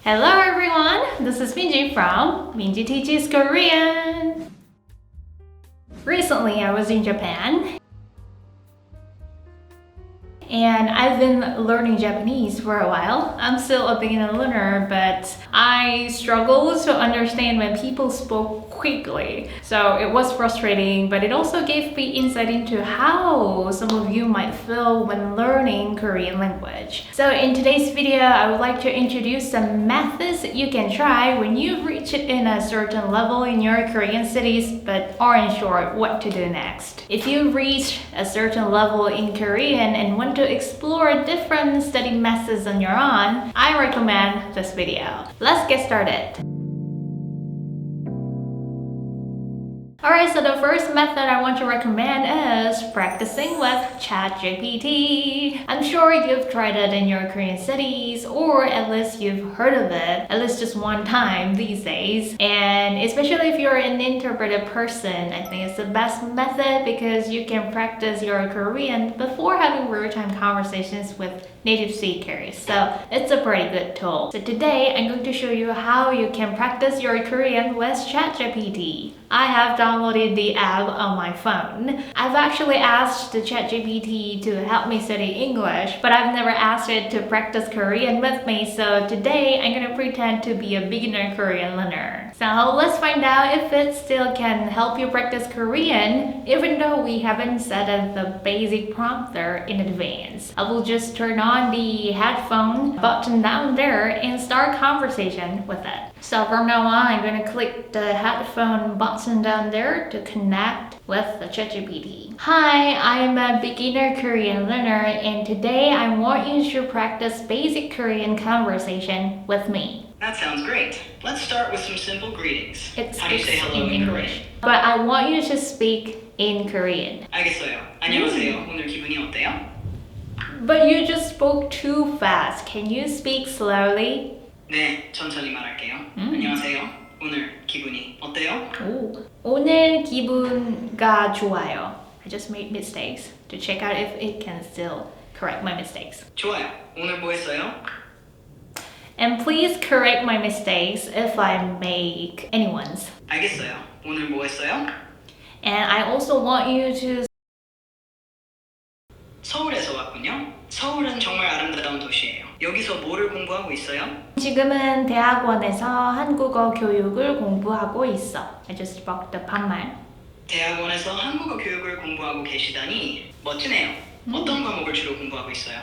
Hello everyone, this is Minji from Minji Teaches Korean. Recently I was in Japan and I've been learning Japanese for a while. I'm still a beginner learner, but I struggle to understand when people spoke quickly. So it was frustrating, but it also gave me insight into how some of you might feel when learning Korean language. So in today's video, I would like to introduce some methods that you can try when you've reached in a certain level in your Korean studies but aren't sure what to do next. If you reach a certain level in Korean and want to explore different study methods on your own, I recommend this video. Let's get started. Alright, so the first method I want to recommend is practicing with ChatGPT. I'm sure you've tried it in your Korean studies, or at least you've heard of it at least just one time these days. And especially if you're an introverted person, I think it's the best method because you can practice your Korean before having real-time conversations with native speakers. So it's a pretty good tool. So today I'm going to show you how you can practice your Korean with ChatGPT. I have downloaded the app on my phone. I've actually asked the ChatGPT to help me study English, but I've never asked it to practice Korean with me, so today I'm gonna pretend to be a beginner Korean learner. So let's find out if it still can help you practice Korean, even though we haven't set up the basic prompter in advance. I will just turn on the headphone button down there and start conversation with it. So from now on, I'm going to click the headphone button down there to connect with the ChatGPT. Hi, I'm a beginner Korean learner and today I want you to practice basic Korean conversation with me. That sounds great. Let's start with some simple greetings. How do you say hello in English? Korean? But I want you to speak in Korean. 알겠어요. 안녕하세요. 오늘 기분이 어때요? But you just spoke too fast. Can you speak slowly? 네, 천천히 말할게요. 안녕하세요. 오늘 기분이 어때요? 오늘 기분가 좋아요. I just made mistakes to check out if it can still correct my mistakes. 좋아요. 오늘 뭐 했어요? And please correct my mistakes if I make any ones. 알겠어요. 오늘 뭐 했어요? And I also want you to 서울에서 왔군요. 서울은 정말 아름다운 도시예요. 여기서 뭐를 공부하고 있어요? 지금은 대학원에서 한국어 교육을 공부하고 있어. I just spoke the 반말. 대학원에서 한국어 교육을 공부하고 계시다니 멋지네요. 어떤 과목을 주로 공부하고 있어요?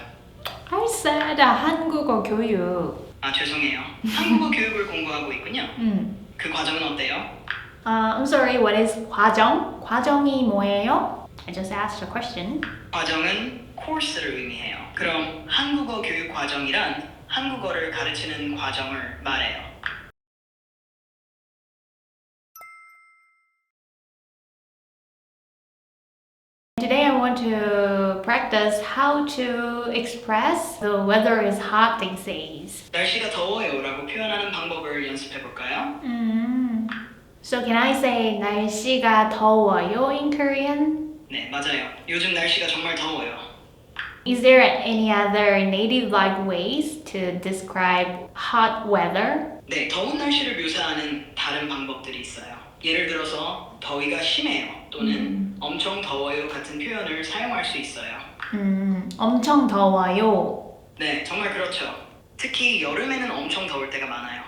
I said 한국어 교육. 아, 죄송해요. 한국어 교육을 공부하고 있군요. 그 과정은 어때요? I'm sorry, what is 과정? 과정이 뭐예요? I just asked a question. 과정은 코र्스를 의미해요. 그럼 한국어 교육 과정이란 한국어를 가르치는 과정을 말해요. Today I want to practice how to express the weather is hot these days. 날씨가 더워요 라고 표현하는 방법을 연습해 볼까요? So can I say 날씨가 더워요 in Korean? 네, 맞아요. 요즘 날씨가 정말 더워요. Is there any other native-like ways to describe hot weather? 네, 더운 날씨를 묘사하는 다른 방법들이 있어요. 예를 들어서 더위가 심해요 또는 엄청 더워요 같은 표현을 사용할 수 있어요. 엄청 더워요. 네, 정말 그렇죠. 특히 여름에는 엄청 더울 때가 많아요.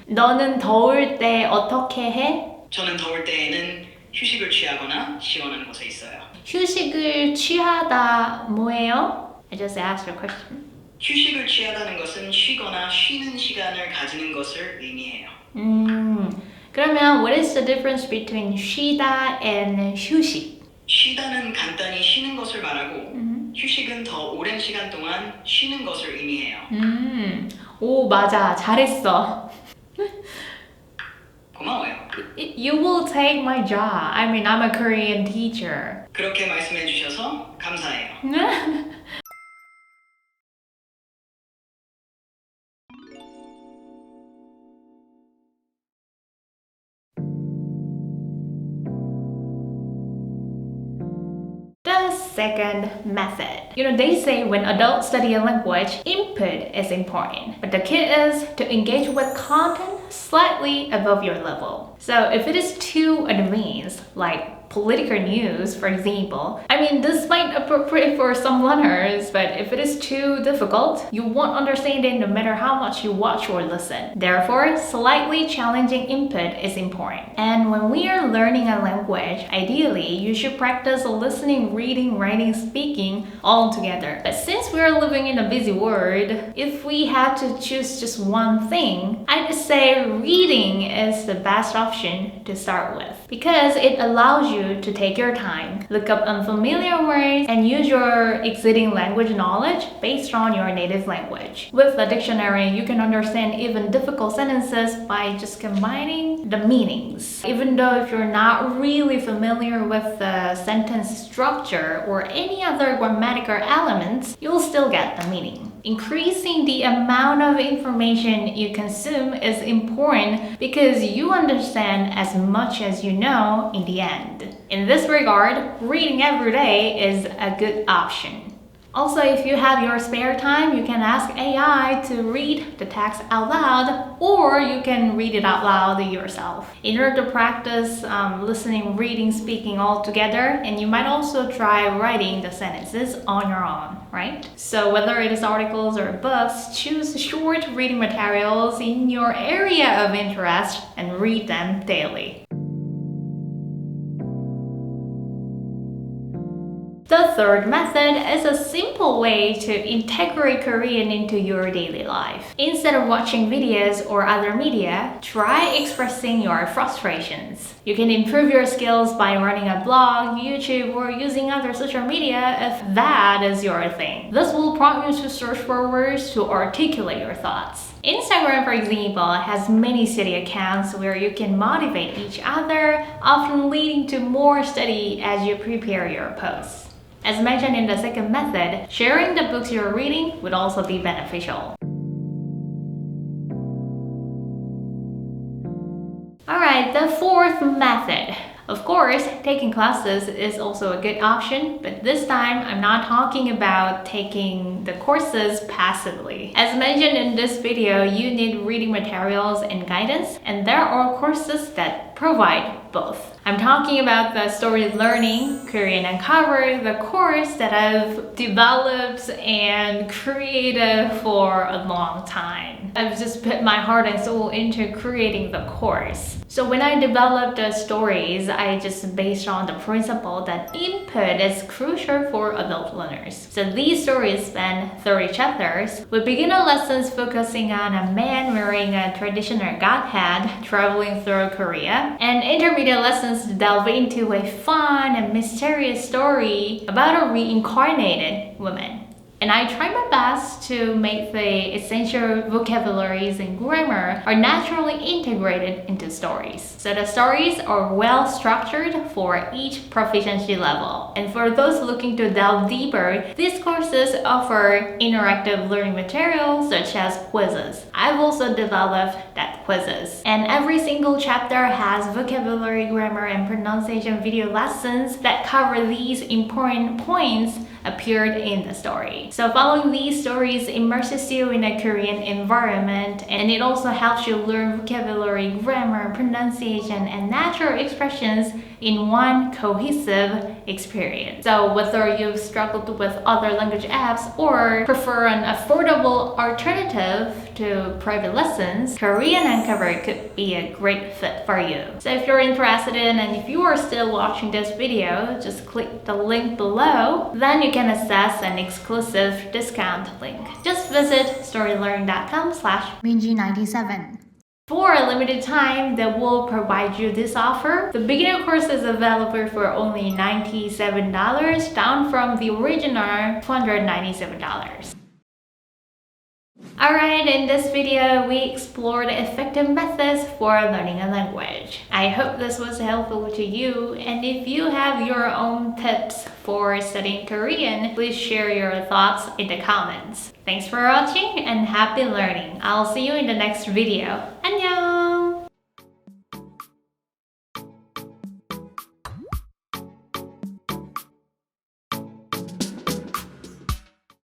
너는 더울 때 어떻게 해? 저는 더울 때에는 휴식을 취하거나 시원한 곳에 있어요. 휴식을 취하다 뭐예요? I just asked a question. 휴식을 취하다는 것은 쉬거나 쉬는 시간을 가지는 것을 의미해요. 그러면 what is the difference between 쉬다 and 휴식? 쉬다는 간단히 쉬는 것을 말하고 휴식은 더 오랜 시간 동안 쉬는 것을 의미해요. 오, 맞아. 잘했어. 고마워요. You will take my job. I mean, I'm a Korean teacher. 그렇게 말씀해 주셔서 감사해요. The second method. They say when adults study a language, input is important, but the key is to engage with content slightly above your level. So if it is too advanced, like political news, for example, this might appropriate for some learners, but if it is too difficult, you won't understand it no matter how much you watch or listen. Therefore, slightly challenging input is important. And when we are learning a language, ideally, you should practice listening, reading, writing, speaking all together. But since we are living in a busy world, if we had to choose just one thing, I'd say reading is the best option to start with, because it allows you to take your time, look up unfamiliar words, and use your existing language knowledge based on your native language. With the dictionary, you can understand even difficult sentences by just combining the meanings. Even though if you're not really familiar with the sentence structure or any other grammatical elements, you'll still get the meaning. Increasing the amount of information you consume is important because you understand as much as you know in the end. In this regard, reading every day is a good option. Also, if you have your spare time, you can ask AI to read the text out loud, or you can read it out loud yourself. In order to practice listening, reading, speaking all together, and you might also try writing the sentences on your own, right? So whether it is articles or books, choose short reading materials in your area of interest and read them daily. The third method is a simple way to integrate Korean into your daily life. Instead of watching videos or other media, try expressing your frustrations. You can improve your skills by running a blog, YouTube, or using other social media if that is your thing. This will prompt you to search for words to articulate your thoughts. Instagram, for example, has many study accounts where you can motivate each other, often leading to more study as you prepare your posts. As mentioned in the second method, sharing the books you're reading would also be beneficial. Alright, the fourth method. Of course, taking classes is also a good option, but this time I'm not talking about taking the courses passively. As mentioned in this video, you need reading materials and guidance, and there are courses that provide both. I'm talking about the Story Learning Korean Uncovered, the course that I've developed and created for a long time. I've just put my heart and soul into creating the course. So when I developed the stories, I just based on the principle that input is crucial for adult learners. So these stories span 30 chapters, with beginner lessons focusing on a man wearing a traditional god hat traveling through Korea, and intermediate lessons delve into a fun and mysterious story about a reincarnated woman. And I try my best to make the essential vocabularies and grammar are naturally integrated into stories. So the stories are well structured for each proficiency level. And for those looking to delve deeper, these courses offer interactive learning materials such as quizzes. I've also developed that quizzes. And every single chapter has vocabulary, grammar, and pronunciation video lessons that cover these important points appeared in the story. So following these stories immerses you in a Korean environment, and it also helps you learn vocabulary, grammar, pronunciation, and natural expressions in one cohesive experience. So whether you've struggled with other language apps or prefer an affordable alternative to private lessons, Korean Uncovered could be a great fit for you. So if you're interested in, and if you are still watching this video, just click the link below. Then you can access an exclusive discount link. Just visit storylearning.com/Minji97. For a limited time, they will provide you this offer. The beginner course is available for only $97, down from the original $297. Alright, in this video, we explored effective methods for learning a language. I hope this was helpful to you, and if you have your own tips for studying Korean, please share your thoughts in the comments. Thanks for watching and happy learning. I'll see you in the next video. 안녕!